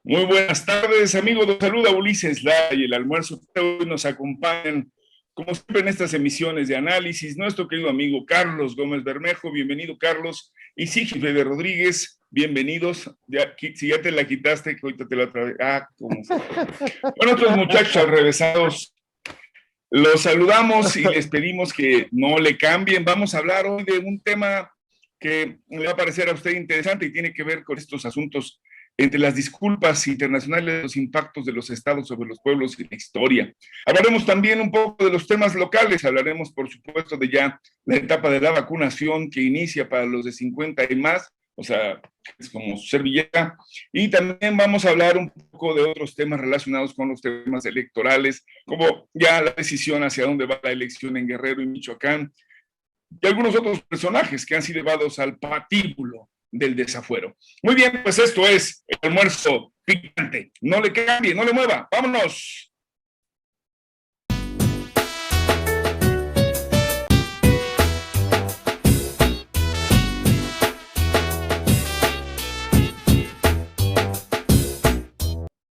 Muy buenas tardes, amigos. Los saluda Ulises Lara y el almuerzo de hoy nos acompañan, como siempre, en estas emisiones de análisis, nuestro querido amigo Carlos Gómez Bermejo. Bienvenido, Carlos. Y Sigifredo Rodríguez, bienvenidos. Ya, si ya te la quitaste, que ahorita te la otra vez. ¿Cómo se? Bueno, otros muchachos alrevesados, los saludamos y les pedimos que no le cambien. Vamos a hablar hoy de un tema que le va a parecer a usted interesante y tiene que ver con estos asuntos entre las disculpas internacionales, los impactos de los estados sobre los pueblos y la historia. Hablaremos también un poco de los temas locales, hablaremos por supuesto de ya la etapa de la vacunación que inicia para los de 50 y más, o sea, es como servilleta, y también vamos a hablar un poco de otros temas relacionados con los temas electorales, como ya la decisión hacia dónde va la elección en Guerrero y Michoacán, y algunos otros personajes que han sido llevados al patíbulo del desafuero. Muy bien, pues esto es el almuerzo picante. No le cambie, no le mueva. ¡Vámonos!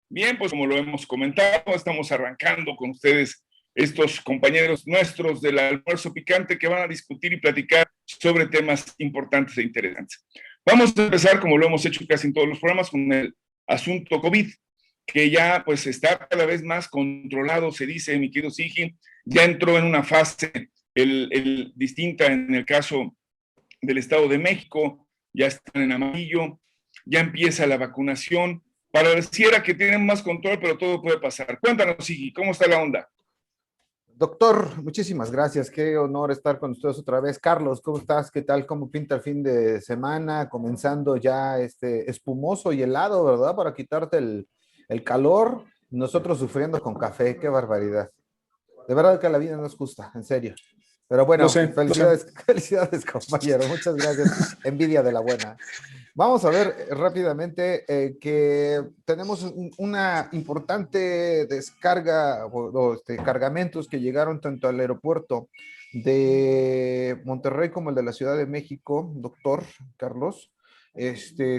Bien, pues como lo hemos comentado, estamos arrancando con ustedes estos compañeros nuestros del almuerzo picante que van a discutir y platicar sobre temas importantes e interesantes. Vamos a empezar, como lo hemos hecho casi en todos los programas, con el asunto COVID, que ya pues está cada vez más controlado, se dice, mi querido Sigi, ya entró en una fase distinta en el caso del Estado de México, ya están en amarillo, ya empieza la vacunación, pareciera que tienen más control, pero todo puede pasar. Cuéntanos, Sigi, ¿cómo está la onda? Doctor, muchísimas gracias. Qué honor estar con ustedes otra vez. Carlos, ¿cómo estás? ¿Qué tal? ¿Cómo pinta el fin de semana? Comenzando ya espumoso y helado, ¿verdad? Para quitarte el calor. Nosotros sufriendo con café. Qué barbaridad. De verdad que la vida no es justa, en serio. Pero Lo bueno, sé, felicidades, felicidades, compañero. Muchas gracias. Envidia de la buena. Vamos a ver rápidamente que tenemos una importante descarga o cargamentos que llegaron tanto al aeropuerto de Monterrey como el de la Ciudad de México, doctor Carlos,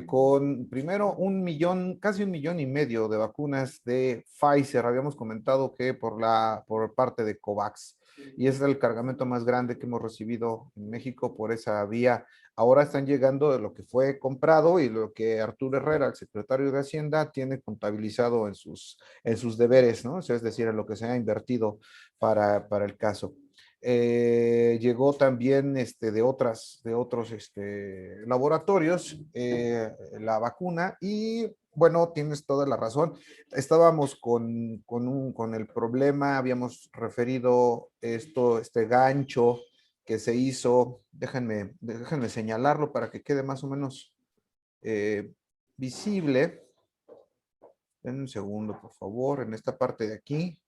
con primero 1 millón, casi 1,5 millones de vacunas de Pfizer. Habíamos comentado que por parte de COVAX. Y ese es el cargamento más grande que hemos recibido en México por esa vía. Ahora están llegando de lo que fue comprado y lo que Arturo Herrera, el secretario de Hacienda, tiene contabilizado en sus deberes, ¿no? O sea, es decir, en lo que se ha invertido para el caso. Llegó también de otros laboratorios la vacuna y bueno, tienes toda la razón. Estábamos con el problema, habíamos referido este gancho que se hizo, déjenme señalarlo para que quede más o menos visible. Den un segundo, por favor, en esta parte de aquí.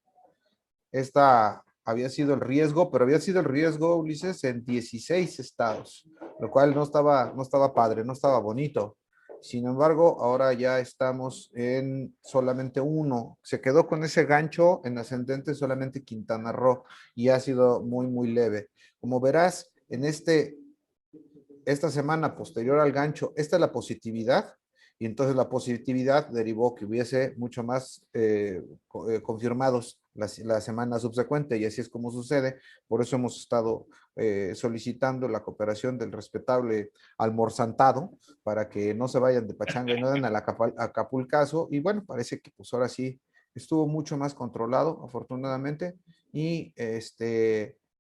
Esta había sido el riesgo, pero había sido el riesgo, Ulises, en 16 estados, lo cual no estaba padre, no estaba bonito. Sin embargo, ahora ya estamos en solamente uno. Se quedó con ese gancho en ascendente solamente Quintana Roo y ha sido muy, muy leve. Como verás, en esta semana posterior al gancho, esta es la positividad, y entonces la positividad derivó que hubiese mucho más confirmados la semana subsecuente, y así es como sucede. Por eso hemos estado solicitando la cooperación del respetable almorzantado para que no se vayan de pachanga y no den al acapulcazo, y bueno, parece que pues ahora sí estuvo mucho más controlado, afortunadamente, y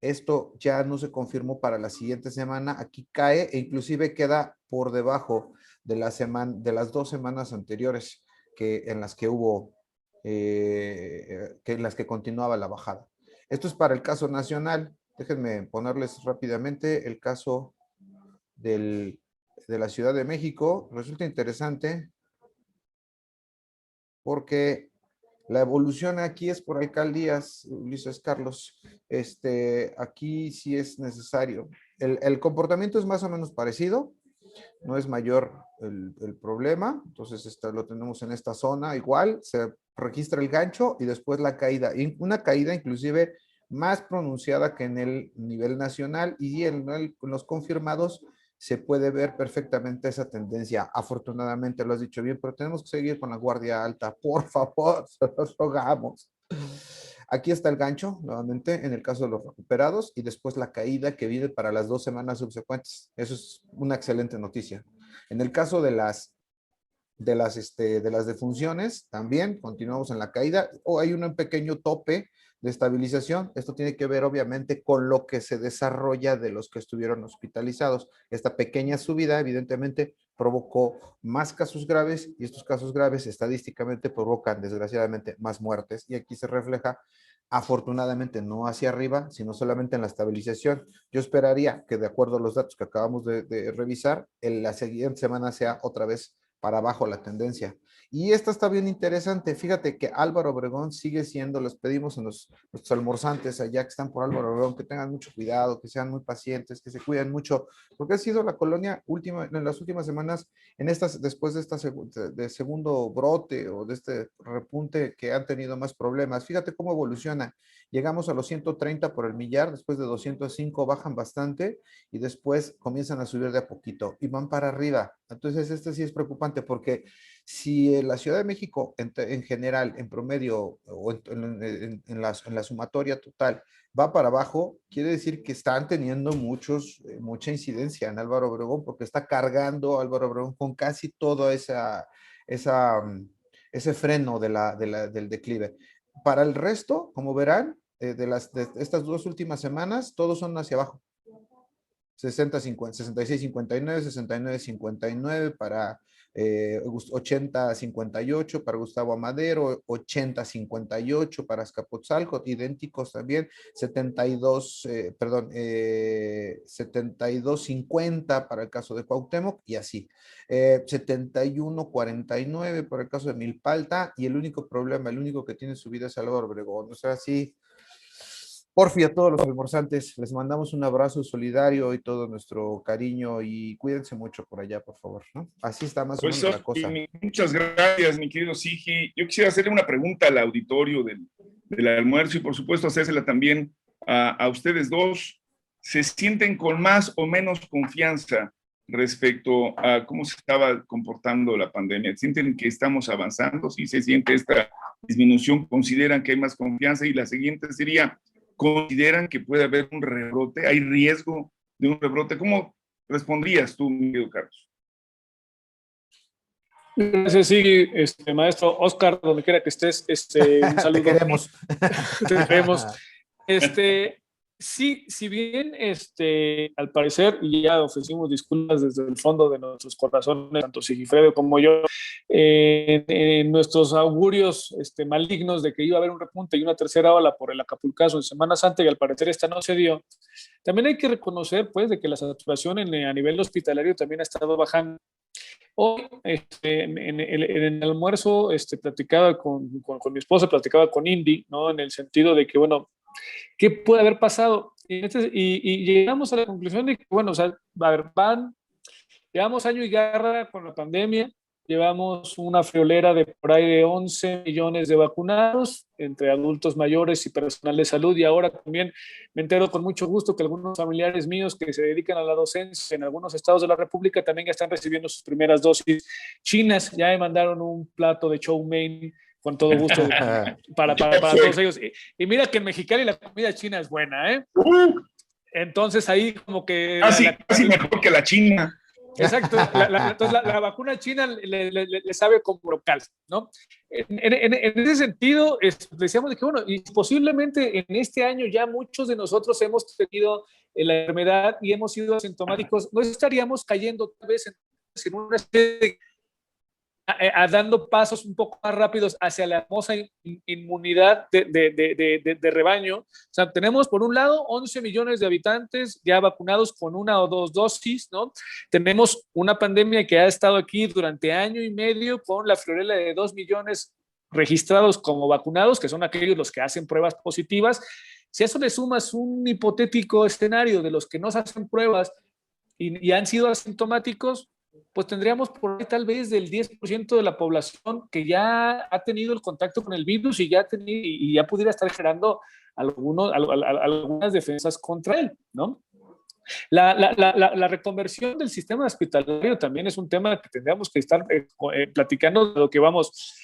esto ya no se confirmó para la siguiente semana. Aquí cae e inclusive queda por debajo de las 2 semanas anteriores en las que hubo, en las que continuaba la bajada. Esto es para el caso nacional. Déjenme ponerles rápidamente el caso de la Ciudad de México. Resulta interesante porque la evolución aquí es por alcaldías, Ulises Carlos. Aquí sí es necesario. El comportamiento es más o menos parecido, no es mayor el problema. Entonces lo tenemos en esta zona igual, se registra el gancho y después la caída. Y una caída inclusive más pronunciada que en el nivel nacional, y en los confirmados se puede ver perfectamente esa tendencia. Afortunadamente lo has dicho bien, pero tenemos que seguir con la guardia alta. Por favor, se los rogamos. Aquí está el gancho, nuevamente, en el caso de los recuperados, y después la caída que viene para las 2 semanas subsecuentes. Eso es una excelente noticia. En el caso de las defunciones, también continuamos en la caída, o hay un pequeño tope de estabilización. Esto tiene que ver obviamente con lo que se desarrolla de los que estuvieron hospitalizados. Esta pequeña subida evidentemente provocó más casos graves, y estos casos graves estadísticamente provocan desgraciadamente más muertes, y aquí se refleja afortunadamente no hacia arriba, sino solamente en la estabilización. Yo esperaría que, de acuerdo a los datos que acabamos de revisar, en la siguiente semana sea otra vez para abajo la tendencia. Y esta está bien interesante. Fíjate que Álvaro Obregón sigue siendo, les pedimos a nuestros almorzantes allá que están por Álvaro Obregón, que tengan mucho cuidado, que sean muy pacientes, que se cuiden mucho, porque ha sido la colonia en las últimas semanas, después de de segundo brote o de este repunte, que han tenido más problemas. Fíjate cómo evoluciona. Llegamos a los 130 por el millar, después de 205 bajan bastante, y después comienzan a subir de a poquito y van para arriba. Entonces, este sí es preocupante, porque si en la Ciudad de México, en general, en promedio, o en la sumatoria total, va para abajo, quiere decir que están teniendo mucha incidencia en Álvaro Obregón, porque está cargando Álvaro Obregón con casi todo esa, ese freno del declive. Para el resto, como verán, de estas 2 últimas semanas, todos son hacia abajo. 60, 50, 66, 59, 69, 59 para 80, 58 para Gustavo Amadero, 80, 58 para Azcapotzalco, idénticos también, 72, 72, 50 para el caso de Cuauhtémoc, y así. 71, 49 para el caso de Milpalta, y el único problema, el único que tiene subida es Álvaro Obregón. O sea, sí. Porfi, a todos los almorzantes, les mandamos un abrazo solidario y todo nuestro cariño, y cuídense mucho por allá, por favor, ¿no? Así está más o Pues menos la cosa. muchas gracias, mi querido Sigi. Yo quisiera hacerle una pregunta al auditorio del almuerzo, y por supuesto hacérsela también a ustedes dos. ¿Se sienten con más o menos confianza respecto a cómo se estaba comportando la pandemia? ¿Sienten que estamos avanzando? Si se siente esta disminución, ¿consideran que hay más confianza? Y la siguiente sería, ¿consideran que puede haber un rebrote? ¿Hay riesgo de un rebrote? ¿Cómo respondrías tú, mi querido Carlos? Gracias, sí, maestro Oscar, donde quiera que estés, un saludo. Te queremos. Te queremos. Sí, si bien al parecer, y ya ofrecimos disculpas desde el fondo de nuestros corazones, tanto Sigifredo como yo, en nuestros augurios malignos de que iba a haber un repunte y una tercera ola por el Acapulcazo en Semana Santa, y al parecer esta no se dio, también hay que reconocer, pues, de que la saturación a nivel hospitalario también ha estado bajando. Hoy, en el almuerzo, platicaba con mi esposa, platicaba con Indy, ¿no? En el sentido de que, bueno, ¿qué puede haber pasado? Y llegamos a la conclusión de que, bueno, o sea, a ver, llevamos año y garra con la pandemia, llevamos una friolera de por ahí de 11 millones de vacunados entre adultos mayores y personal de salud, y ahora también me entero con mucho gusto que algunos familiares míos que se dedican a la docencia en algunos estados de la República también ya están recibiendo sus primeras dosis chinas. Ya me mandaron un plato de chow mein con todo gusto para todos ellos. Y mira que en Mexicali la comida china es buena, ¿eh? Entonces ahí como que... Casi mejor que la China. Exacto, entonces la vacuna china le sabe como local, ¿no? En ese sentido, decíamos de que, bueno, y posiblemente en este año ya muchos de nosotros hemos tenido la enfermedad y hemos sido asintomáticos, no estaríamos cayendo tal vez en una especie de dando pasos un poco más rápidos hacia la famosa inmunidad de rebaño. O sea, tenemos por un lado 11 millones de habitantes ya vacunados con 1 o 2 dosis, ¿no? Tenemos una pandemia que ha estado aquí durante año y medio con la friolera de 2 millones registrados como vacunados, que son aquellos los que hacen pruebas positivas. Si a eso le sumas un hipotético escenario de los que no se hacen pruebas y han sido asintomáticos, pues tendríamos por ahí tal vez del 10% de la población que ya ha tenido el contacto con el virus y ya pudiera estar generando algunas defensas contra él, ¿no? La reconversión del sistema hospitalario también es un tema que tendríamos que estar platicando de lo que vamos,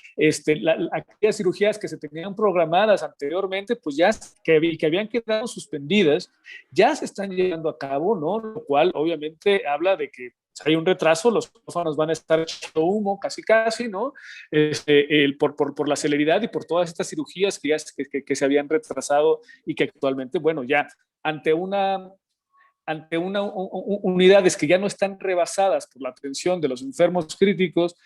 aquellas cirugías que se tenían programadas anteriormente, pues ya que habían quedado suspendidas, ya se están llevando a cabo, ¿no? Lo cual obviamente habla de que hay un retraso, los quirófanos van a estar echando humo casi, ¿no? Por la celeridad y por todas estas cirugías que se habían retrasado y que actualmente, bueno, ya ante unidades que ya no están rebasadas por la atención de los enfermos críticos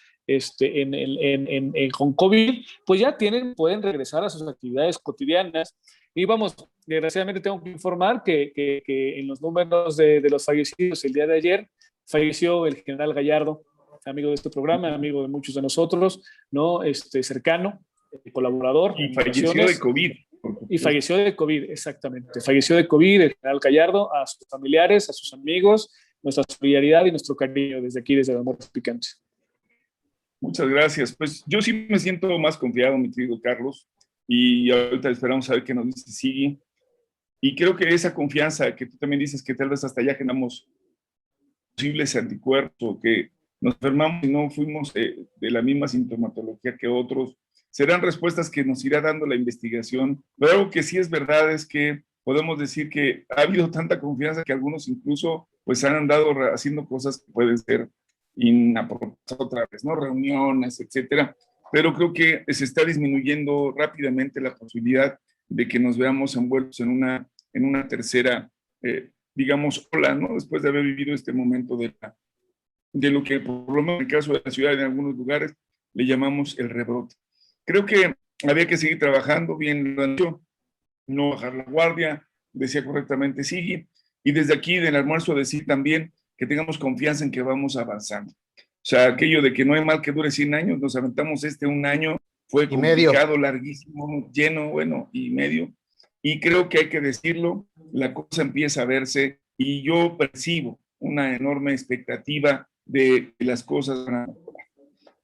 con COVID, pues ya pueden regresar a sus actividades cotidianas. Y vamos, desgraciadamente tengo que informar que en los números de los fallecidos el día de ayer, falleció el general Gallardo, amigo de este programa, amigo de muchos de nosotros, ¿no? Cercano, colaborador. Y falleció de COVID. Y falleció de COVID, exactamente. Falleció de COVID el general Gallardo, a sus familiares, a sus amigos, nuestra solidaridad y nuestro cariño desde aquí, desde Almuerzos Picantes. Muchas gracias. Pues yo sí me siento más confiado, mi querido Carlos, y ahorita esperamos a ver qué nos dice Sigui. Y creo que esa confianza que tú también dices que tal vez hasta ya generamos posibles anticuerpos, que nos enfermamos y no fuimos de la misma sintomatología que otros, serán respuestas que nos irá dando la investigación. Pero algo que sí es verdad es que podemos decir que ha habido tanta confianza que algunos incluso pues han andado haciendo cosas que pueden ser inapropiadas otra vez, ¿no? Reuniones, etcétera. Pero creo que se está disminuyendo rápidamente la posibilidad de que nos veamos envueltos en una tercera, digamos, ola, ¿no? Después de haber vivido este momento de lo que, por lo menos en el caso de la ciudad, en algunos lugares, le llamamos el rebrote. Creo que había que seguir trabajando bien, no bajar la guardia, decía correctamente Sigui, y desde aquí del almuerzo decir también que tengamos confianza en que vamos avanzando. O sea, aquello de que no hay mal que dure 100 años, nos aventamos un año, fue complicado, larguísimo, lleno, bueno, y medio, y creo que hay que decirlo, la cosa empieza a verse, y yo percibo una enorme expectativa de que las cosas van a mejorar.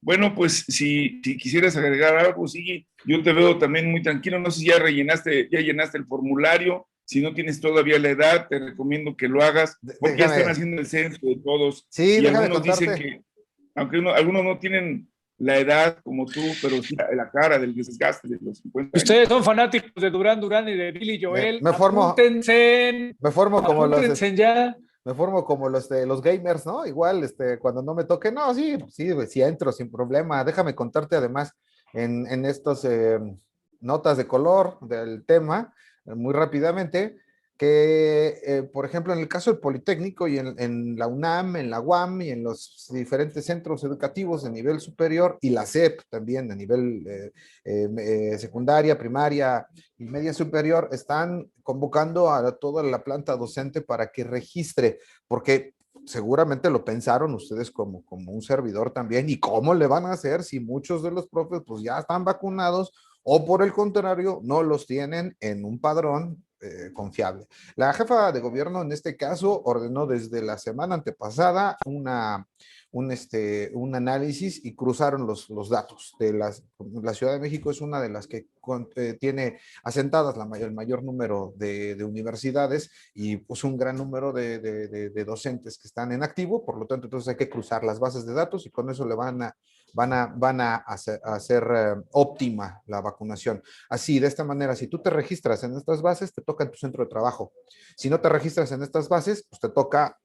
Bueno, pues si quisieras agregar algo, Sigui, yo te veo también muy tranquilo. No sé si ya llenaste el formulario. Si no tienes todavía la edad, te recomiendo que lo hagas, porque ya están haciendo el censo de todos. Sí, y algunos dicen que, aunque algunos no tienen la edad como tú, pero sí la cara del desgaste de los 50 años. Ustedes son fanáticos de Durán Durán y de Billy Joel. Me formo como los ya. Me formo como los gamers, ¿no? Igual, cuando no me toque, no, sí entro sin problema. Déjame contarte además en estos notas de color del tema, muy rápidamente, que, por ejemplo, en el caso del Politécnico y en la UNAM, en la UAM y en los diferentes centros educativos de nivel superior y la SEP también de nivel secundaria, primaria y media superior, están convocando a toda la planta docente para que registre, porque seguramente lo pensaron ustedes como un servidor también, y cómo le van a hacer si muchos de los profes pues ya están vacunados o por el contrario no los tienen en un padrón confiable. La jefa de gobierno en este caso ordenó desde la semana antepasada un análisis y cruzaron los datos de la Ciudad de México. Es una de las que tiene asentadas el mayor número de universidades y pues un gran número de docentes que están en activo, por lo tanto entonces hay que cruzar las bases de datos y con eso le van a hacer óptima la vacunación. Así, de esta manera, si tú te registras en estas bases, te toca en tu centro de trabajo. Si no te registras en estas bases, pues te toca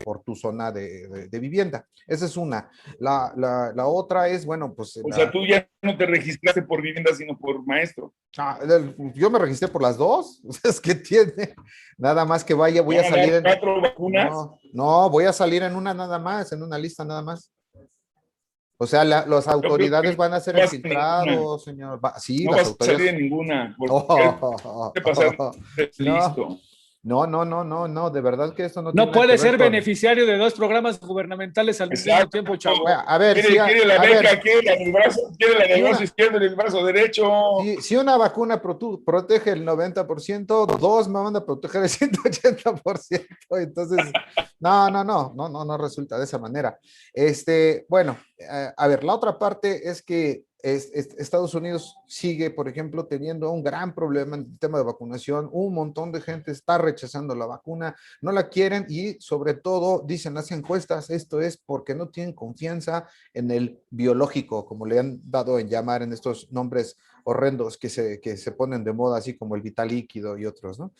por tu zona de vivienda. Esa es una. La otra es, bueno, pues... O sea, tú ya no te registraste por vivienda, sino por maestro. Yo me registré por las dos. Es que tiene... Nada más que voy a salir en... ¿4 vacunas? No, voy a salir en una nada más, en una lista nada más. O sea, las autoridades van a ser infiltrados, señor. Sí, no las vas autoridades... a salir en ninguna. Listo. No, de verdad que esto no tiene puede ser beneficiario de 2 programas gustamentales al mismo tiempo, chavo. A ver, quiere la beca, quiere la del brazo izquierdo y el brazo derecho. Si una vacuna protege el 90%, 2 me van a proteger el 180%. Entonces, no resulta de esa manera. Bueno, a ver, la otra parte es que Estados Unidos sigue, por ejemplo, teniendo un gran problema en el tema de vacunación. Un montón de gente está rechazando la vacuna, no la quieren y sobre todo, dicen las encuestas, esto es porque no tienen confianza en el biológico, como le han dado en llamar en estos nombres horrendos que se ponen de moda, así como el vital líquido y otros, ¿no?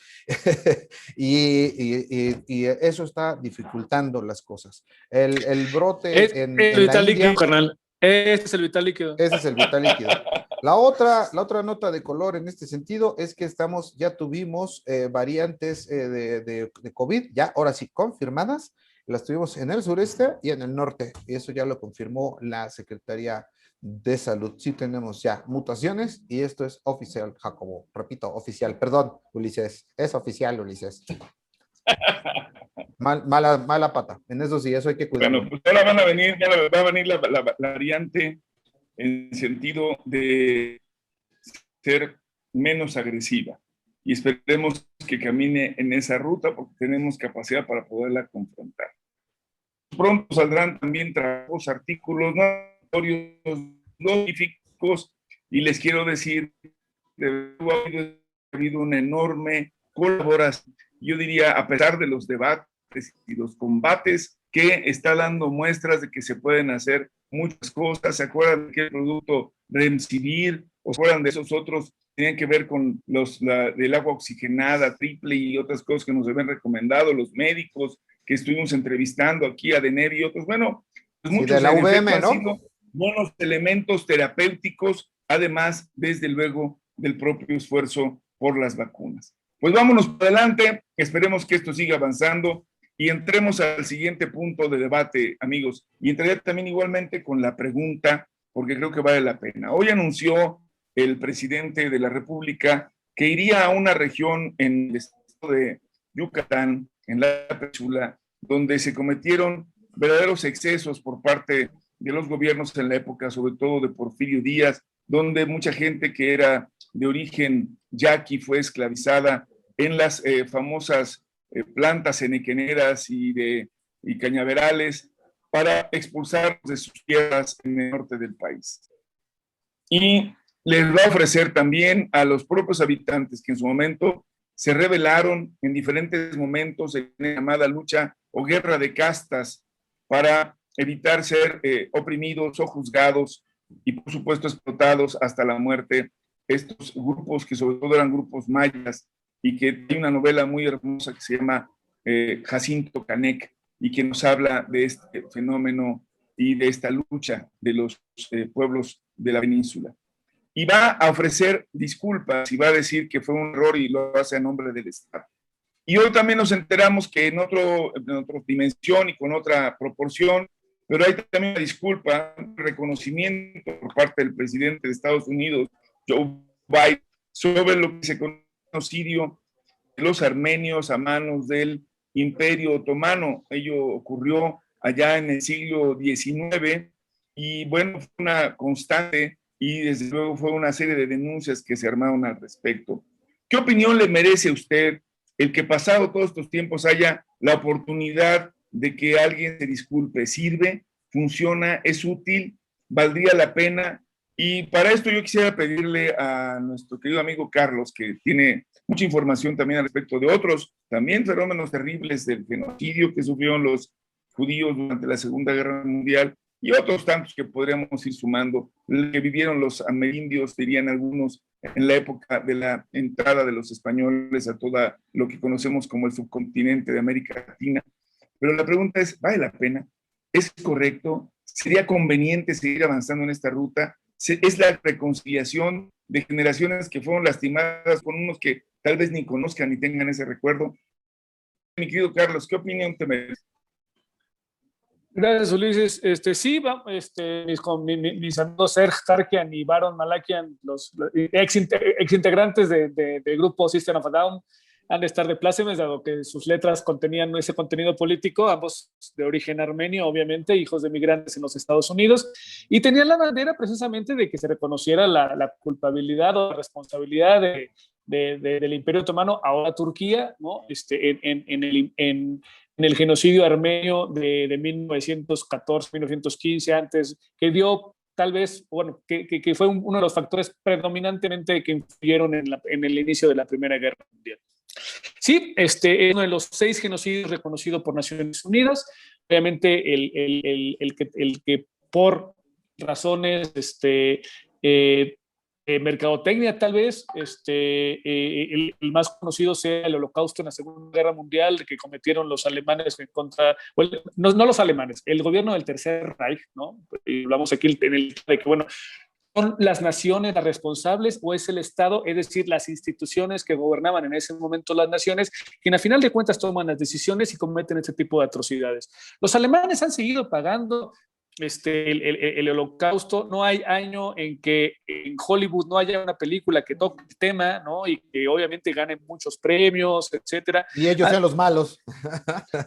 y eso está dificultando las cosas. El brote en la vital India, líquido, carnal. Ese es el vital líquido. Ese es el vital líquido. La otra nota de color en este sentido es que ya tuvimos variantes de COVID, ya ahora sí confirmadas, las tuvimos en el sureste y en el norte, y eso ya lo confirmó la Secretaría de Salud. Sí tenemos ya mutaciones y esto es oficial, Jacobo. Repito, oficial. Perdón, Ulises. Es oficial, Ulises. Mala pata. En eso sí, eso hay que cuidarlo. Bueno, pues ahora va a venir la variante en sentido de ser menos agresiva. Y esperemos que camine en esa ruta porque tenemos capacidad para poderla confrontar. Pronto saldrán también trabajos, artículos notorios, científicos, y les quiero decir que ha habido una enorme colaboración, yo diría, a pesar de los debates y los combates, que está dando muestras de que se pueden hacer muchas cosas. ¿Se acuerdan de qué producto Remdesivir? ¿O se acuerdan de esos otros? Tenían que ver con del agua oxigenada triple y otras cosas que nos habían recomendado los médicos que estuvimos entrevistando aquí a Deneb y otros. Bueno, pues muchos de la UVM, han sido buenos elementos terapéuticos, además, desde luego, del propio esfuerzo por las vacunas. Pues vámonos para adelante, esperemos que esto siga avanzando y entremos al siguiente punto de debate, amigos. Y entraré también igualmente con la pregunta, porque creo que vale la pena. Hoy anunció el presidente de la República que iría a una región en el estado de Yucatán, en la península, donde se cometieron verdaderos excesos por parte de los gobiernos en la época, sobre todo de Porfirio Díaz, donde mucha gente que era de origen yaqui fue esclavizada en las famosas plantas enequeneras y cañaverales para expulsarlos de sus tierras en el norte del país. Y les va a ofrecer también a los propios habitantes que en su momento se rebelaron en diferentes momentos en la llamada lucha o guerra de castas para evitar ser oprimidos o juzgados y por supuesto explotados hasta la muerte. Estos grupos que sobre todo eran grupos mayas y que hay una novela muy hermosa que se llama Jacinto Canec y que nos habla de este fenómeno y de esta lucha de los pueblos de la península. Y va a ofrecer disculpas y va a decir que fue un error y lo hace a nombre del Estado. Y hoy también nos enteramos que en otra dimensión y con otra proporción, pero hay también una disculpa, un reconocimiento por parte del presidente de Estados Unidos, Joe Biden, sobre lo que se conoce como genocidio de los armenios a manos del Imperio Otomano. Ello ocurrió allá en el siglo XIX y bueno, fue una constante y desde luego fue una serie de denuncias que se armaron al respecto. ¿Qué opinión le merece a usted el que pasado todos estos tiempos haya la oportunidad de que alguien se disculpe? ¿Sirve? ¿Funciona? ¿Es útil? ¿Valdría la pena? Y para esto yo quisiera pedirle a nuestro querido amigo Carlos, que tiene mucha información también al respecto de otros también fenómenos terribles del genocidio que sufrieron los judíos durante la Segunda Guerra Mundial y otros tantos que podríamos ir sumando, que vivieron los amerindios, dirían algunos, en la época de la entrada de los españoles a todo lo que conocemos como el subcontinente de América Latina. Pero la pregunta es, ¿vale la pena? ¿Es correcto? ¿Sería conveniente seguir avanzando en esta ruta? ¿Es la reconciliación de generaciones que fueron lastimadas con unos que tal vez ni conozcan ni tengan ese recuerdo? Mi querido Carlos, ¿qué opinión te merece? Gracias, Ulises. Sí, mis amigos Serge Tarkian y Baron Malakian, los ex integrantes del grupo System of a Down, han de estar de plácemes, dado que sus letras contenían ese contenido político, ambos de origen armenio, obviamente, hijos de migrantes en los Estados Unidos, y tenían la manera precisamente de que se reconociera la culpabilidad o la responsabilidad del Imperio Otomano, ahora Turquía, ¿no? En el genocidio armenio de 1914, 1915, antes, que dio tal vez, bueno, que fue uno de los factores predominantemente que influyeron en el inicio de la Primera Guerra Mundial. Sí, es uno de los 6 genocidios reconocidos por Naciones Unidas. Obviamente, el que por razones mercadotecnia, tal vez, el más conocido sea el Holocausto en la Segunda Guerra Mundial que cometieron los alemanes en contra, bueno, no los alemanes, el gobierno del Tercer Reich, ¿no? Y hablamos aquí en el de que, bueno, ¿son las naciones las responsables o es el Estado, es decir, las instituciones que gobernaban en ese momento las naciones, quien a final de cuentas toman las decisiones y cometen este tipo de atrocidades? Los alemanes han seguido pagando el Holocausto. No hay año en que en Hollywood no haya una película que toque el tema, ¿no? Y que obviamente ganen muchos premios, etcétera. Y ellos sean los malos.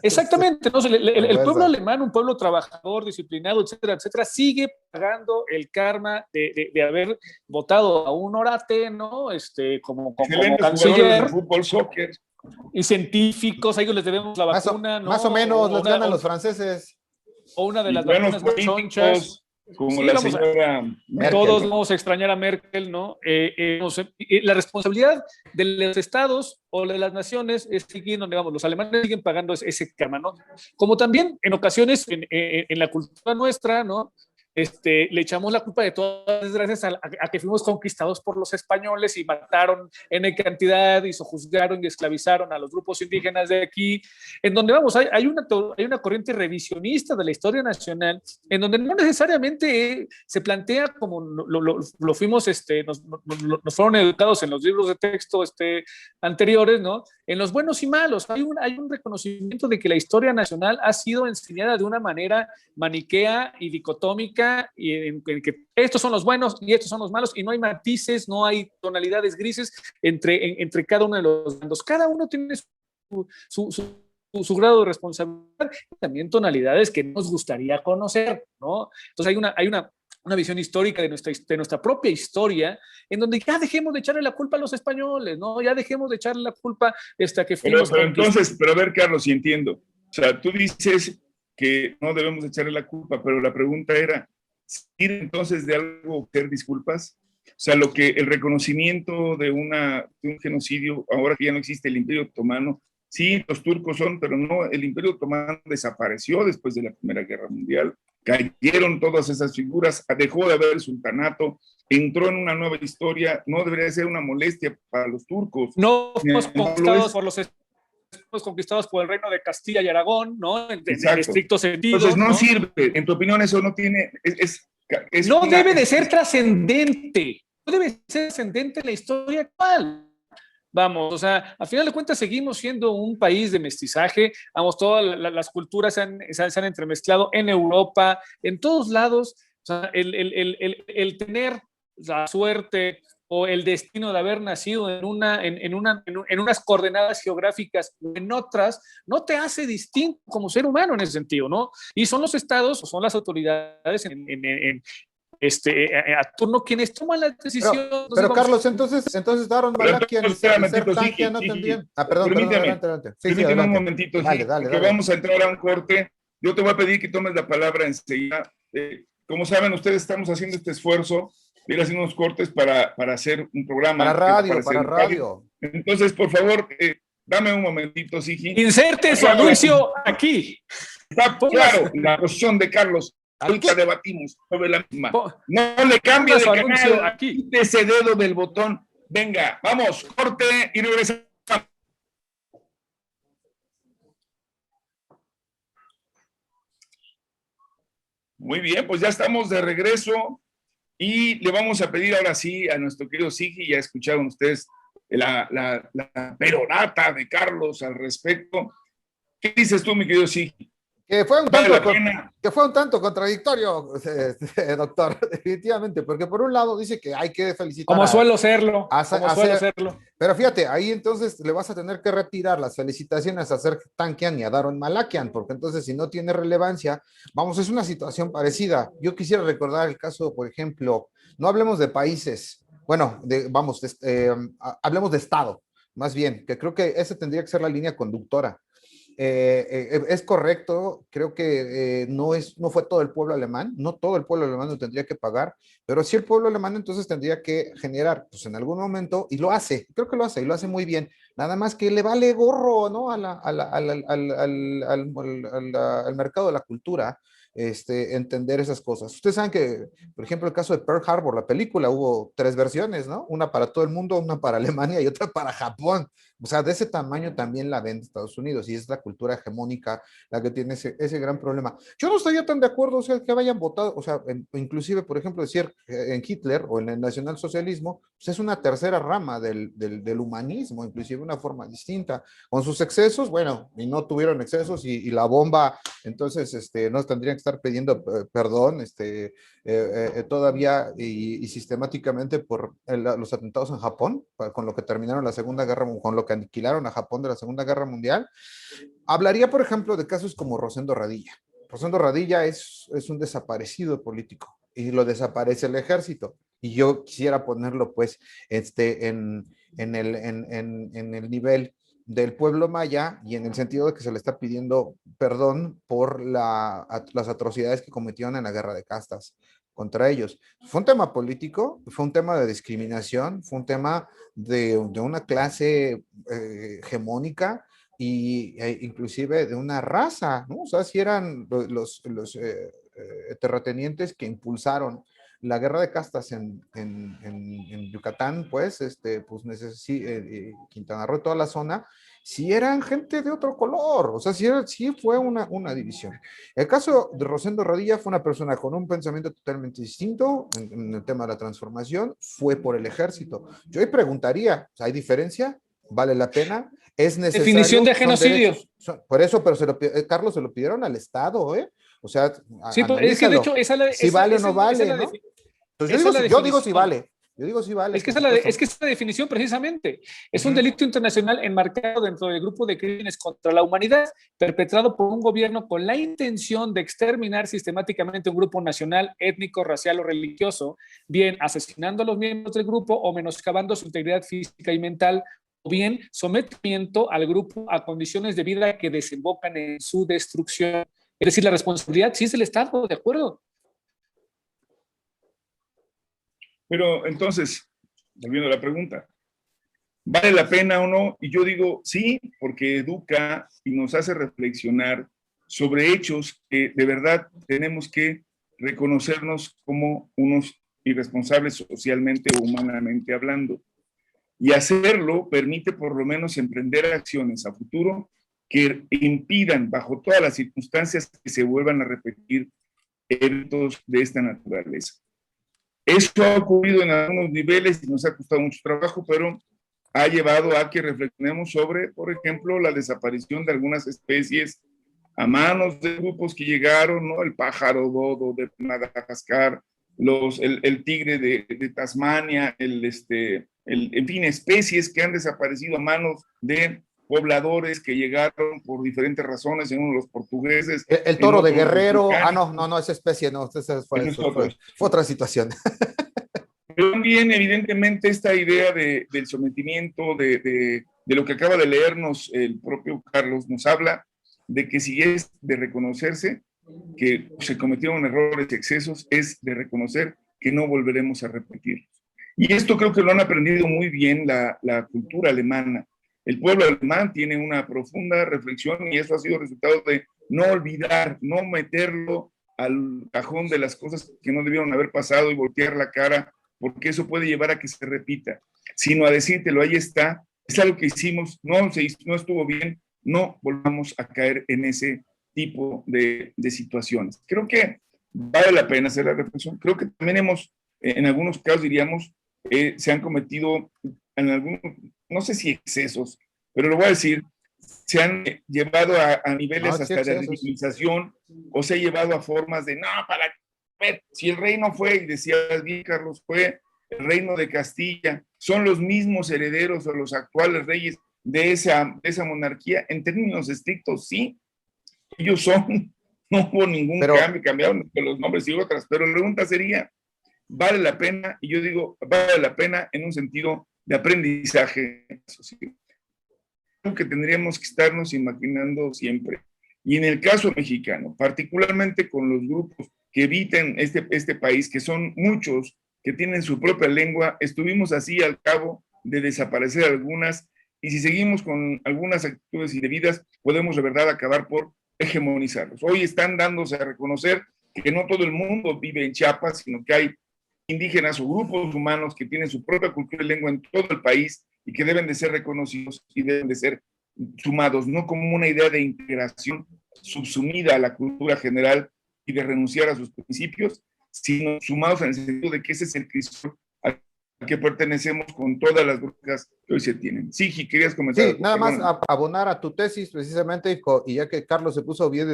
Exactamente, ¿no? El pueblo alemán, un pueblo trabajador, disciplinado, etcétera, etcétera, sigue pagando el karma de haber votado a un orate, ¿no? Como canciller. De fútbol, soccer. Y científicos, a ellos les debemos la vacuna, ¿no? Más o menos, les ganan los franceses. O una de las vacunas más chonchas. Como sí, la señora Merkel. Todos vamos a extrañar a Merkel, ¿no? La responsabilidad de los estados o de las naciones es seguir donde vamos. Los alemanes siguen pagando ese karma, ¿no? Como también en ocasiones en la cultura nuestra, ¿no? Le echamos la culpa de todas las desgracias a que fuimos conquistados por los españoles y mataron N cantidad y sojuzgaron y esclavizaron a los grupos indígenas de aquí, en donde vamos, hay una corriente revisionista de la historia nacional, en donde no necesariamente se plantea como lo fuimos, nos fueron educados en los libros de texto anteriores, ¿no? En los buenos y malos. Hay un reconocimiento de que la historia nacional ha sido enseñada de una manera maniquea y dicotómica, y en que estos son los buenos y estos son los malos, y no hay matices, no hay tonalidades grises entre cada uno de los bandos. Cada uno tiene su grado de responsabilidad y también tonalidades que nos gustaría conocer, ¿no? Entonces hay una visión histórica de nuestra propia historia, en donde ya dejemos de echarle la culpa a los españoles, ¿no? Ya dejemos de echarle la culpa que fuimos. Pero a ver, Carlos, si entiendo. O sea, tú dices que no debemos echarle la culpa, pero la pregunta era, ¿ir entonces de algo pedir disculpas? O sea, el reconocimiento de un genocidio, ahora que ya no existe el Imperio Otomano, sí, los turcos son, pero no, el Imperio Otomano desapareció después de la Primera Guerra Mundial, cayeron todas esas figuras, dejó de haber el sultanato, entró en una nueva historia, no debería ser una molestia para los turcos. No fuimos conquistados por los conquistados por el reino de Castilla y Aragón, ¿no? En estricto sentido. Entonces no sirve. En tu opinión eso no tiene... no debe de ser trascendente. No debe ser trascendente en la historia actual. Vamos, o sea, a final de cuentas seguimos siendo un país de mestizaje. Vamos, todas las culturas se han entremezclado en Europa, en todos lados. O sea, el tener la suerte o el destino de haber nacido en unas coordenadas geográficas o en otras, no te hace distinto como ser humano en ese sentido, ¿no? Y son los estados o son las autoridades a turno quienes toman la decisión. Pero Carlos, entonces Daron Malakian y Ser Tankian no tendrían... Perdón, adelante. Permíteme un momentito, dale. Vamos a entrar a un corte. Yo te voy a pedir que tomes la palabra enseguida. Como saben, ustedes estamos haciendo este esfuerzo de ir haciendo unos cortes para hacer un programa. Para radio. Entonces, por favor, dame un momentito, Sigi. Inserte su anuncio aquí. Está claro, la posición de Carlos. Ahorita debatimos sobre la misma. No le cambie de canal, aquí ese dedo del botón. Venga, vamos, corte y regresamos. Muy bien, pues ya estamos de regreso y le vamos a pedir ahora sí a nuestro querido Sigi, ya escucharon ustedes la perorata de Carlos al respecto. ¿Qué dices tú, mi querido Sigi? Que fue un tanto contradictorio, doctor, definitivamente, porque por un lado dice que hay que felicitar. Como suelo serlo. Pero fíjate, ahí entonces le vas a tener que retirar las felicitaciones a Ser Tankian y a Daron Malakian, porque entonces si no tiene relevancia, vamos, es una situación parecida. Yo quisiera recordar el caso, por ejemplo, no hablemos de países, bueno, hablemos de Estado, más bien, que creo que esa tendría que ser la línea conductora. Es correcto, creo que no fue todo el pueblo alemán, no todo el pueblo alemán lo tendría que pagar, pero sí el pueblo alemán entonces tendría que generar, pues en algún momento, y lo hace, creo que lo hace, y lo hace muy bien, nada más que le vale gorro, ¿no? Al mercado de la cultura, entender esas cosas. Ustedes saben que, por ejemplo, el caso de Pearl Harbor, la película, hubo 3 versiones, ¿no? Una para todo el mundo, una para Alemania y otra para Japón. O sea, de ese tamaño también la vende Estados Unidos y es la cultura hegemónica la que tiene ese gran problema. Yo no estaría tan de acuerdo, o sea, que hayan votado, o sea, inclusive, por ejemplo, decir en Hitler o en el nacionalsocialismo, pues es una tercera rama del humanismo, inclusive una forma distinta. Con sus excesos, bueno, y no tuvieron excesos y la bomba, entonces, no tendrían que estar pidiendo perdón, todavía y sistemáticamente por los atentados en Japón, con lo que terminaron la Segunda Guerra, con lo que aniquilaron a Japón de la Segunda Guerra Mundial. Hablaría, por ejemplo, de casos como Rosendo Radilla. Rosendo Radilla es un desaparecido político y lo desaparece el ejército. Y yo quisiera ponerlo, pues, en el nivel del pueblo maya y en el sentido de que se le está pidiendo perdón por las atrocidades que cometieron en la guerra de castas contra ellos. Fue un tema político, fue un tema de discriminación, fue un tema de una clase hegemónica inclusive de una raza, ¿no? O sea, si eran los terratenientes que impulsaron la guerra de castas en Yucatán, pues, Quintana Roo, toda la zona, si eran gente de otro color, o sea, sí fue una división. El caso de Rosendo Radilla fue una persona con un pensamiento totalmente distinto en el tema de la transformación, fue por el ejército. Yo ahí preguntaría, ¿hay diferencia? ¿Vale la pena? ¿Es necesario? Definición de genocidio. Por eso, pero Carlos, se lo pidieron al Estado, ¿eh? O sea, sí, es que de hecho, si vale o no vale, ¿no? Entonces yo digo si vale. Yo digo si vale. Es que esa es la definición precisamente. Es un delito internacional enmarcado dentro del grupo de crímenes contra la humanidad perpetrado por un gobierno con la intención de exterminar sistemáticamente un grupo nacional, étnico, racial o religioso, bien asesinando a los miembros del grupo o menoscabando su integridad física y mental, o bien sometimiento al grupo a condiciones de vida que desembocan en su destrucción. Es decir, la responsabilidad sí es del Estado, ¿de acuerdo? Pero entonces, volviendo a la pregunta, ¿vale la pena o no? Y yo digo sí, porque educa y nos hace reflexionar sobre hechos que de verdad tenemos que reconocernos como unos irresponsables socialmente o humanamente hablando. Y hacerlo permite por lo menos emprender acciones a futuro que impidan bajo todas las circunstancias que se vuelvan a repetir eventos de esta naturaleza. Eso ha ocurrido en algunos niveles y nos ha costado mucho trabajo, pero ha llevado a que reflexionemos sobre, por ejemplo, la desaparición de algunas especies a manos de grupos que llegaron, ¿no? El pájaro dodo de Madagascar, el tigre de Tasmania, en fin, especies que han desaparecido a manos de pobladores que llegaron por diferentes razones, en uno de los portugueses. El toro de Guerrero, no, esa especie no, fue otra situación. Pero también, evidentemente, esta idea del sometimiento, de lo que acaba de leernos el propio Carlos, nos habla de que si es de reconocerse que se cometieron errores y excesos, es de reconocer que no volveremos a repetirlos. Y esto creo que lo han aprendido muy bien la cultura alemana. El pueblo alemán tiene una profunda reflexión y eso ha sido resultado de no olvidar, no meterlo al cajón de las cosas que no debieron haber pasado y voltear la cara, porque eso puede llevar a que se repita, sino a decírtelo, ahí está, es algo que hicimos, no estuvo bien, no volvamos a caer en ese tipo de situaciones. Creo que vale la pena hacer la reflexión. Creo que también en algunos casos diríamos, se han cometido en algunos, no sé si excesos, pero lo voy a decir, se han llevado a niveles hasta de ridiculización, o se ha llevado a formas de, no, para ver, si el reino fue, y decías bien, Carlos, fue el reino de Castilla, son los mismos herederos o los actuales reyes de esa monarquía, en términos estrictos, sí, ellos son, no hubo ningún cambio, cambiaron los nombres y otras, pero la pregunta sería, ¿vale la pena? Y yo digo, vale la pena en un sentido de aprendizaje social. que tendríamos que estarnos imaginando siempre. Y en el caso mexicano, particularmente con los grupos que habitan este país, que son muchos, que tienen su propia lengua, estuvimos así al cabo de desaparecer algunas, y si seguimos con algunas actitudes indebidas, podemos de verdad acabar por hegemonizarlos. Hoy están dándose a reconocer que no todo el mundo vive en Chiapas, sino que hay indígenas o grupos humanos que tienen su propia cultura y lengua en todo el país y que deben de ser reconocidos y deben de ser sumados, no como una idea de integración subsumida a la cultura general y de renunciar a sus principios, sino sumados en el sentido de que ese es el Cristo al que pertenecemos con todas las brocas que hoy se tienen. Sí, querías comentar. Sí, nada más abonar a tu tesis precisamente, y ya que Carlos se puso bien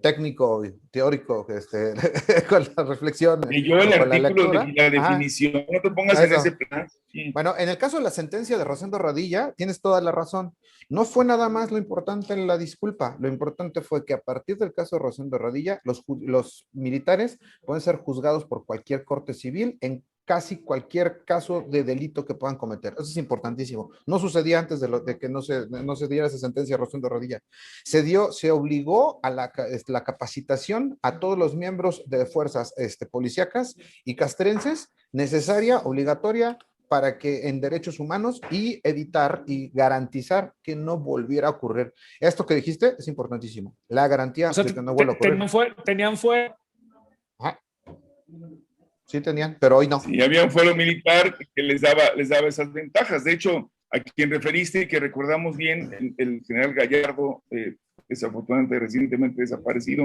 técnico y teórico con la reflexión. Y yo el artículo de la definición, ajá, no te pongas en ese plan. Sí. Bueno, en el caso de la sentencia de Rosendo Radilla, tienes toda la razón. No fue nada más lo importante en la disculpa, lo importante fue que a partir del caso de Rosendo Radilla, los militares pueden ser juzgados por cualquier corte civil en casi cualquier caso de delito que puedan cometer. Eso es importantísimo. No sucedía antes de que no se diera esa sentencia a Rosendo Rodilla. Se obligó a la capacitación a todos los miembros de fuerzas policíacas y castrenses, necesaria, obligatoria, para que en derechos humanos y evitar y garantizar que no volviera a ocurrir. Esto que dijiste es importantísimo. La garantía de que no vuelva a ocurrir. Tenían fuero. Ajá. Sí tenían, pero hoy no. Sí, había un fuero militar que les daba esas ventajas. De hecho, a quien referiste y que recordamos bien, el general Gallardo, desafortunadamente recientemente desaparecido,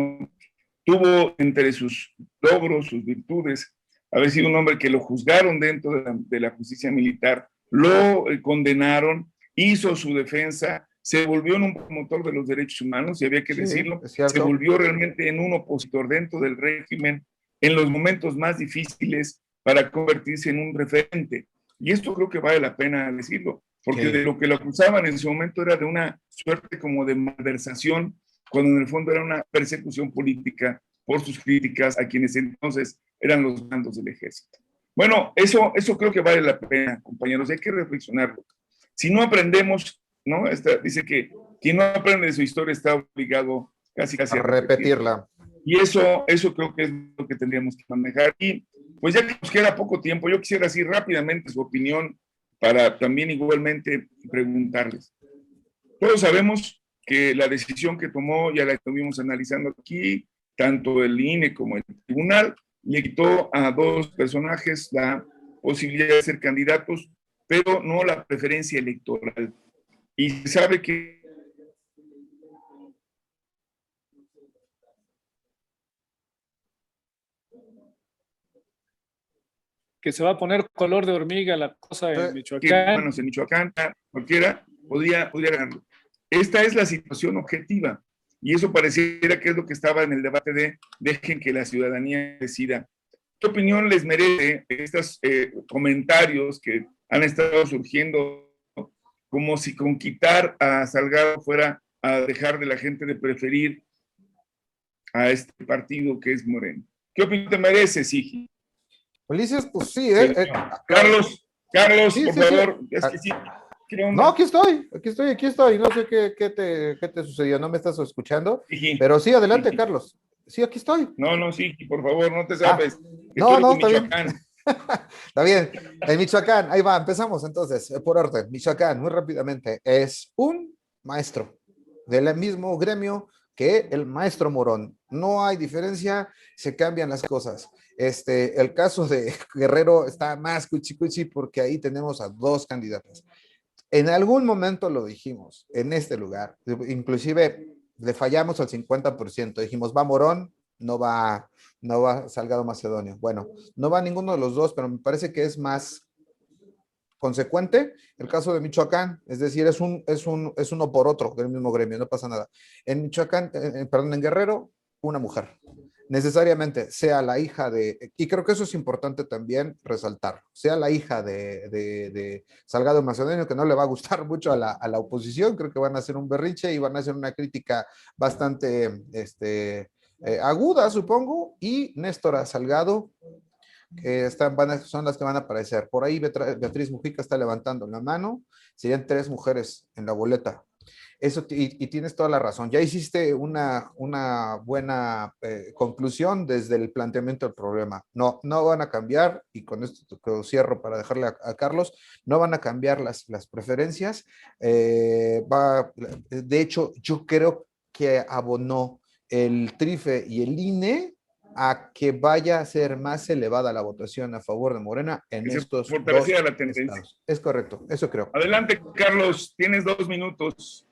tuvo entre sus logros, sus virtudes, haber sido un hombre que lo juzgaron dentro de la justicia militar, lo condenaron, hizo su defensa, se volvió en un promotor de los derechos humanos, y había que decirlo, se volvió realmente en un opositor dentro del régimen en los momentos más difíciles para convertirse en un referente. Y esto creo que vale la pena decirlo, porque de lo que lo acusaban en su momento era de una suerte como de malversación, cuando en el fondo era una persecución política por sus críticas a quienes entonces eran los mandos del ejército. Bueno, eso creo que vale la pena, compañeros, hay que reflexionarlo. Si no aprendemos, ¿no? Dice que quien no aprende de su historia está obligado casi a repetirla. Y eso creo que es lo que tendríamos que manejar. Y pues ya que nos queda poco tiempo, yo quisiera así rápidamente su opinión para también igualmente preguntarles. Todos sabemos que la decisión que tomó, ya la estuvimos analizando aquí, tanto el INE como el tribunal, le quitó a dos personajes la posibilidad de ser candidatos, pero no la preferencia electoral. Y se sabe que se va a poner color de hormiga la cosa en Michoacán. Bueno, en Michoacán cualquiera podría ganarlo. Esta es la situación objetiva, y eso pareciera que es lo que estaba en el debate de dejen que la ciudadanía decida. ¿Qué opinión les merece estos comentarios que han estado surgiendo, como si con quitar a Salgado fuera a dejar de la gente de preferir a este partido que es Moreno? ¿Qué opinión te merece, Sigi? Ulises, pues sí, Carlos, sí, por favor, es que sí. No, aquí estoy. No sé qué te sucedió, no me estás escuchando, pero sí, adelante, Carlos. Sí, aquí estoy. No, sí, por favor, no te sabes. No, está bien. Está bien. En Michoacán, ahí va, empezamos entonces, por orden. Michoacán, muy rápidamente, es un maestro del mismo gremio que el maestro Morón. No hay diferencia, se cambian las cosas. El caso de Guerrero está más cuchi porque ahí tenemos a dos candidatas. En algún momento lo dijimos, en este lugar, inclusive le fallamos al 50%, dijimos, va Morón, no va Salgado Macedonio. Bueno, no va ninguno de los dos, pero me parece que es más consecuente el caso de Michoacán, es decir, es uno por otro del mismo gremio, no pasa nada. En Michoacán, en Guerrero, una mujer, necesariamente sea la hija y creo que eso es importante también resaltar, sea la hija de Salgado Macedonio, que no le va a gustar mucho a la oposición, creo que van a hacer un berrinche y van a hacer una crítica bastante aguda, supongo, y Néstor Salgado, que son las que van a aparecer. Por ahí Beatriz Mujica está levantando la mano. Serían 3 mujeres en la boleta. Eso, y tienes toda la razón. Ya hiciste una buena conclusión desde el planteamiento del problema. No van a cambiar, y con esto cierro para dejarle a Carlos, no van a cambiar las preferencias. De hecho, yo creo que abonó el TRIFE y el INE a que vaya a ser más elevada la votación a favor de Morena en estos dos la tendencia. estados. Es correcto, eso creo. Adelante, Carlos, tienes 2 minutos.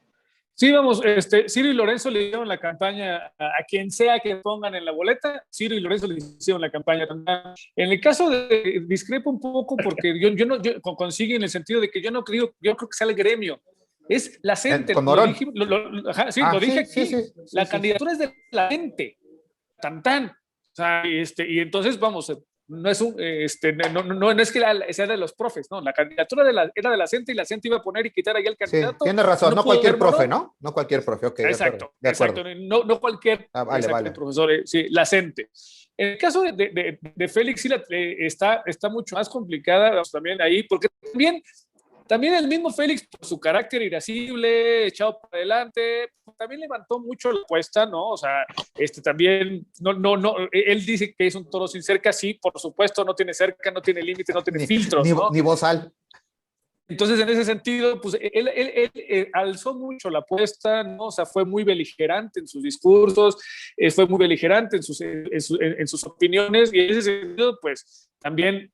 Sí, vamos, Ciro y Lorenzo le hicieron la campaña a quien sea que pongan en la boleta. Ciro y Lorenzo le hicieron la campaña. En el caso de discrepo un poco porque yo consigue en el sentido de que yo creo que sea el gremio. Es la gente. Con Morón. Lo dije aquí. Sí, la candidatura es de la gente. Tan. O sea, y entonces, vamos, no es no es que sea de los profes, no, la candidatura era de la gente y la gente iba a poner y quitar ahí el candidato. Sí, tiene razón, no cualquier profe, ¿no? No cualquier profe, ok. Exacto, de acuerdo. No cualquier vale. profesor, sí, la gente. En el caso de Félix, sí, está mucho más complicada, vamos, también ahí, porque también el mismo Félix, por su carácter irascible, echado para adelante, también levantó mucho la apuesta, ¿no? O sea, también, él dice que es un toro sin cerca, sí, por supuesto, no tiene cerca, no tiene límites, no tiene filtros, ¿no? Ni bozal. Entonces, en ese sentido, pues él alzó mucho la apuesta, ¿no? O sea, fue muy beligerante en sus discursos, fue muy beligerante en sus opiniones, y en ese sentido, pues, también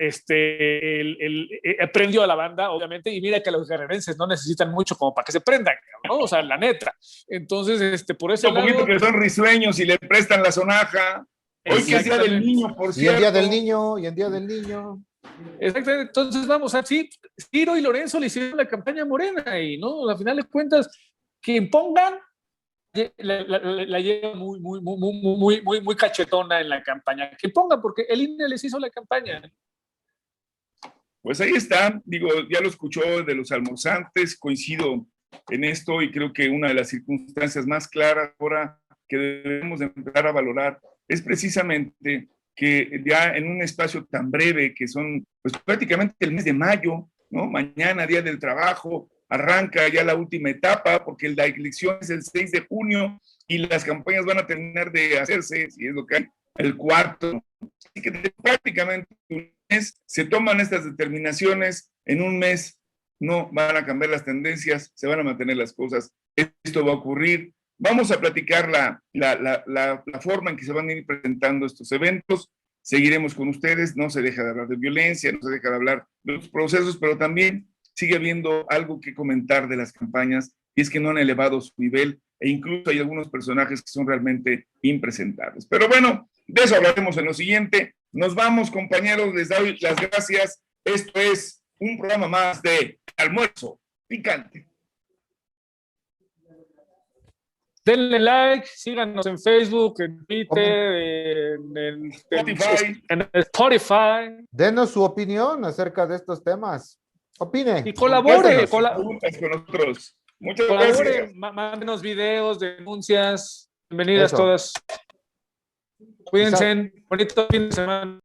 prendió a la banda, obviamente, y mira que los guerrerenses no necesitan mucho como para que se prendan, ¿no? O sea, la neta. Entonces, por ese lado... Un poquito que son risueños y le prestan la sonaja. Hoy que es Día del Niño, por cierto. Y en Día del Niño. Exactamente, entonces vamos, así Ciro y Lorenzo le hicieron la campaña Morena y no, al final de cuentas, quien pongan la lleva muy cachetona en la campaña, que pongan, porque el INE les hizo la campaña. Pues ahí está, digo, ya lo escuchó de los almorzantes, coincido en esto y creo que una de las circunstancias más claras ahora que debemos de empezar a valorar es precisamente que ya en un espacio tan breve que son pues prácticamente el mes de mayo, ¿no? Mañana, Día del Trabajo, arranca ya la última etapa porque la elección es el 6 de junio y las campañas van a terminar de hacerse, si es lo que hay, el 4. Así que prácticamente un mes se toman estas determinaciones, en un mes no van a cambiar las tendencias, se van a mantener las cosas. Esto va a ocurrir. Vamos a platicar la forma en que se van a ir presentando estos eventos. Seguiremos con ustedes. No se deja de hablar de violencia, no se deja de hablar de los procesos, pero también sigue habiendo algo que comentar de las campañas, y es que no han elevado su nivel, e incluso hay algunos personajes que son realmente impresentables. Pero bueno, de eso hablaremos en lo siguiente. Nos vamos, compañeros, les doy las gracias. Esto es un programa más de Almuerzo Picante. Denle like, síganos en Facebook, en Twitter, en Spotify. Denos su opinión acerca de estos temas. Opine. Y colabore. Con nosotros. Muchas gracias. Mándenos videos, denuncias. Bienvenidas todas. Cuídense. Bonito fin de semana.